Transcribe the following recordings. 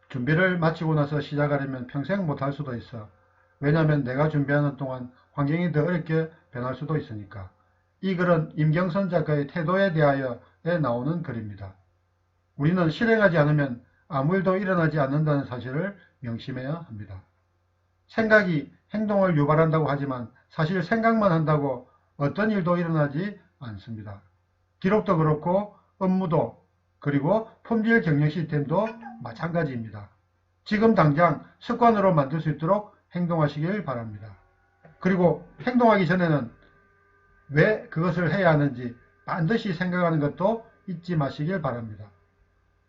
준비를 마치고 나서 시작하려면 평생 못할 수도 있어. 왜냐하면 내가 준비하는 동안 환경이 더 어렵게 변할 수도 있으니까. 이 글은 임경선 작가의 태도에 대하여에 나오는 글입니다. 우리는 실행하지 않으면 아무 일도 일어나지 않는다는 사실을 명심해야 합니다. 생각이 행동을 유발한다고 하지만 사실 생각만 한다고 어떤 일도 일어나지 않습니다. 기록도 그렇고 업무도 그리고 품질 경영 시스템도 마찬가지입니다. 지금 당장 습관으로 만들 수 있도록 행동하시길 바랍니다. 그리고 행동하기 전에는 왜 그것을 해야 하는지 반드시 생각하는 것도 잊지 마시길 바랍니다.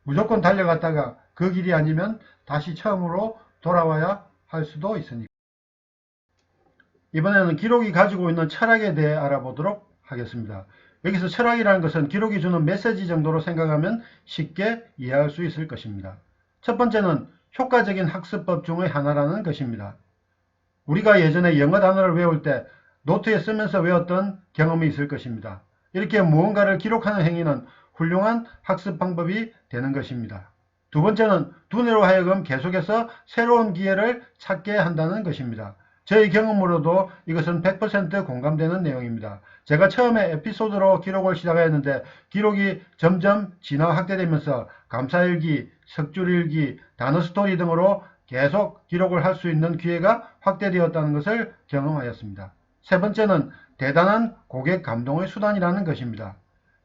무조건 달려갔다가 그 길이 아니면 다시 처음으로 돌아와야 할 수도 있으니까. 이번에는 기록이 가지고 있는 철학에 대해 알아보도록 하겠습니다. 여기서 철학이라는 것은 기록이 주는 메시지 정도로 생각하면 쉽게 이해할 수 있을 것입니다. 첫 번째는 효과적인 학습법 중의 하나라는 것입니다. 우리가 예전에 영어 단어를 외울 때 노트에 쓰면서 외웠던 경험이 있을 것입니다. 이렇게 무언가를 기록하는 행위는 훌륭한 학습 방법이 되는 것입니다. 두 번째는 두뇌로 하여금 계속해서 새로운 기회를 찾게 한다는 것입니다. 저의 경험으로도 이것은 100% 공감되는 내용입니다. 제가 처음에 에피소드로 기록을 시작했는데 기록이 점점 진화 확대되면서 감사일기, 석줄일기, 단어스토리 등으로 계속 기록을 할 수 있는 기회가 확대되었다는 것을 경험하였습니다. 세 번째는 대단한 고객 감동의 수단이라는 것입니다.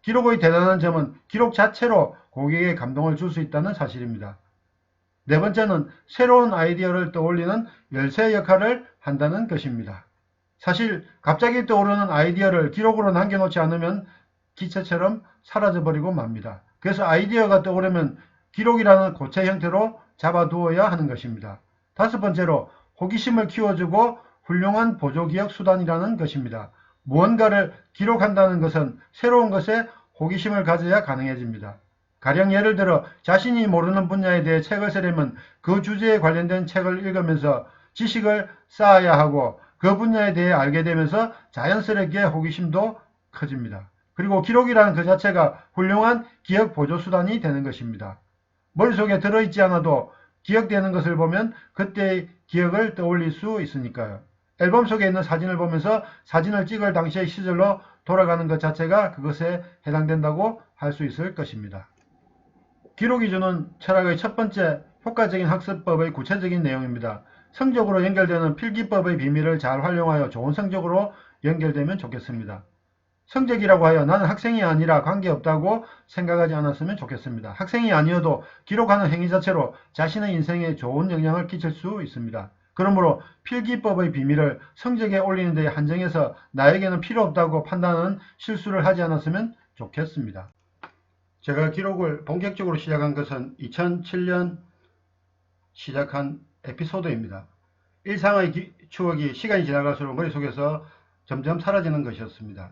기록의 대단한 점은 기록 자체로 고객에게 감동을 줄 수 있다는 사실입니다. 네 번째는 새로운 아이디어를 떠올리는 열쇠 역할을 한다는 것입니다. 사실 갑자기 떠오르는 아이디어를 기록으로 남겨놓지 않으면 기체처럼 사라져버리고 맙니다. 그래서 아이디어가 떠오르면 기록이라는 고체 형태로 잡아두어야 하는 것입니다. 다섯 번째로 호기심을 키워주고 훌륭한 보조기억 수단이라는 것입니다. 무언가를 기록한다는 것은 새로운 것에 호기심을 가져야 가능해집니다. 가령 예를 들어 자신이 모르는 분야에 대해 책을 쓰려면 그 주제에 관련된 책을 읽으면서 지식을 쌓아야 하고 그 분야에 대해 알게 되면서 자연스럽게 호기심도 커집니다. 그리고 기록이라는 그 자체가 훌륭한 기억 보조 수단이 되는 것입니다. 머릿속에 들어있지 않아도 기억되는 것을 보면 그때의 기억을 떠올릴 수 있으니까요. 앨범 속에 있는 사진을 보면서 사진을 찍을 당시의 시절로 돌아가는 것 자체가 그것에 해당된다고 할 수 있을 것입니다. 기록이 주는 철학의 첫 번째 효과적인 학습법의 구체적인 내용입니다. 성적으로 연결되는 필기법의 비밀을 잘 활용하여 좋은 성적으로 연결되면 좋겠습니다. 성적이라고 하여 나는 학생이 아니라 관계없다고 생각하지 않았으면 좋겠습니다. 학생이 아니어도 기록하는 행위 자체로 자신의 인생에 좋은 영향을 끼칠 수 있습니다. 그러므로 필기법의 비밀을 성적에 올리는 데 한정해서 나에게는 필요 없다고 판단하는 실수를 하지 않았으면 좋겠습니다. 제가 기록을 본격적으로 시작한 것은 2007년 시작한 에피소드입니다. 일상의 추억이 시간이 지나갈수록 머릿속에서 점점 사라지는 것이었습니다.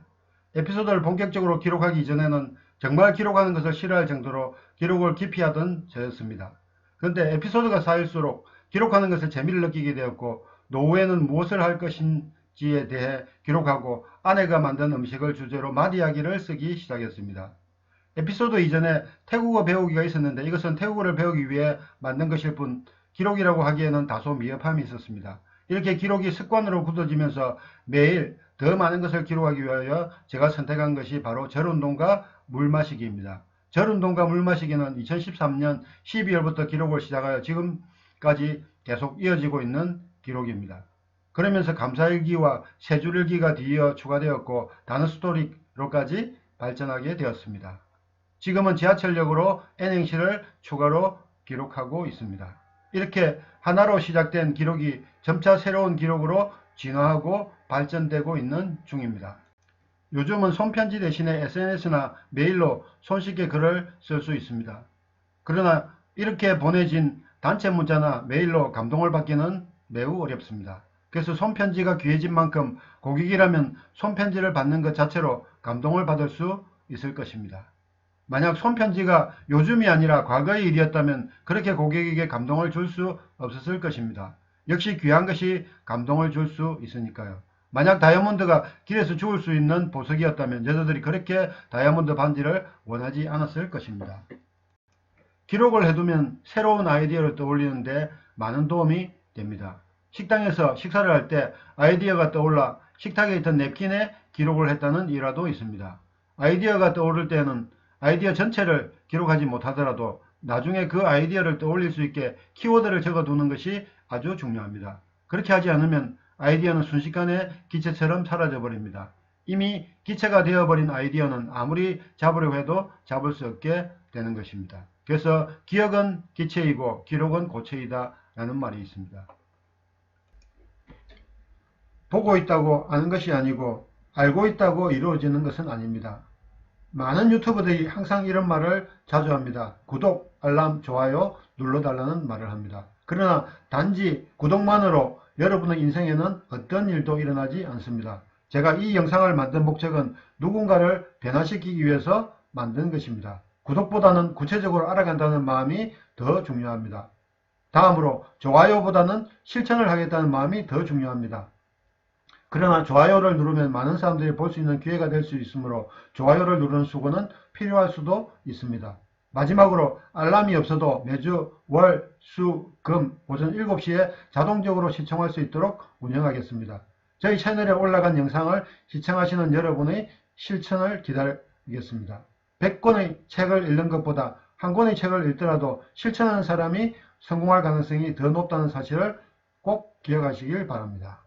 에피소드를 본격적으로 기록하기 이전에는 정말 기록하는 것을 싫어할 정도로 기록을 기피하던 저였습니다. 그런데 에피소드가 쌓일수록 기록하는 것에 재미를 느끼게 되었고 노후에는 무엇을 할 것인지에 대해 기록하고 아내가 만든 음식을 주제로 맛이야기를 쓰기 시작했습니다. 에피소드 이전에 태국어 배우기가 있었는데 이것은 태국어를 배우기 위해 만든 것일 뿐 기록이라고 하기에는 다소 미흡함이 있었습니다. 이렇게 기록이 습관으로 굳어지면서 매일 더 많은 것을 기록하기 위하여 제가 선택한 것이 바로 절운동과 물마시기입니다. 절운동과 물마시기는 2013년 12월부터 기록을 시작하여 지금까지 계속 이어지고 있는 기록입니다. 그러면서 감사일기와 세줄일기가 뒤이어 추가되었고 단어스토리로까지 발전하게 되었습니다. 지금은 지하철역으로 N행시를 추가로 기록하고 있습니다. 이렇게 하나로 시작된 기록이 점차 새로운 기록으로 진화하고 발전되고 있는 중입니다. 요즘은 손편지 대신에 SNS나 메일로 손쉽게 글을 쓸 수 있습니다. 그러나 이렇게 보내진 단체 문자나 메일로 감동을 받기는 매우 어렵습니다. 그래서 손편지가 귀해진 만큼 고객이라면 손편지를 받는 것 자체로 감동을 받을 수 있을 것입니다. 만약 손편지가 요즘이 아니라 과거의 일이었다면 그렇게 고객에게 감동을 줄 수 없었을 것입니다. 역시 귀한 것이 감동을 줄 수 있으니까요. 만약 다이아몬드가 길에서 주울 수 있는 보석이었다면 여자들이 그렇게 다이아몬드 반지를 원하지 않았을 것입니다. 기록을 해두면 새로운 아이디어를 떠올리는데 많은 도움이 됩니다. 식당에서 식사를 할 때 아이디어가 떠올라 식탁에 있던 냅킨에 기록을 했다는 일화도 있습니다. 아이디어가 떠오를 때는 아이디어 전체를 기록하지 못하더라도 나중에 그 아이디어를 떠올릴 수 있게 키워드를 적어두는 것이 아주 중요합니다. 그렇게 하지 않으면 아이디어는 순식간에 기체처럼 사라져 버립니다. 이미 기체가 되어버린 아이디어는 아무리 잡으려고 해도 잡을 수 없게 되는 것입니다. 그래서 기억은 기체이고 기록은 고체이다 라는 말이 있습니다. 보고 있다고 아는 것이 아니고 알고 있다고 이루어지는 것은 아닙니다. 많은 유튜버들이 항상 이런 말을 자주 합니다. 구독, 알람, 좋아요 눌러달라는 말을 합니다. 그러나 단지 구독만으로 여러분의 인생에는 어떤 일도 일어나지 않습니다. 제가 이 영상을 만든 목적은 누군가를 변화시키기 위해서 만든 것입니다. 구독보다는 구체적으로 알아간다는 마음이 더 중요합니다. 다음으로 좋아요보다는 실천을 하겠다는 마음이 더 중요합니다. 그러나 좋아요를 누르면 많은 사람들이 볼 수 있는 기회가 될 수 있으므로 좋아요를 누르는 수고는 필요할 수도 있습니다. 마지막으로 알람이 없어도 매주 월, 수, 금 오전 7시에 자동적으로 시청할 수 있도록 운영하겠습니다. 저희 채널에 올라간 영상을 시청하시는 여러분의 실천을 기다리겠습니다. 100권의 책을 읽는 것보다 한 권의 책을 읽더라도 실천하는 사람이 성공할 가능성이 더 높다는 사실을 꼭 기억하시길 바랍니다.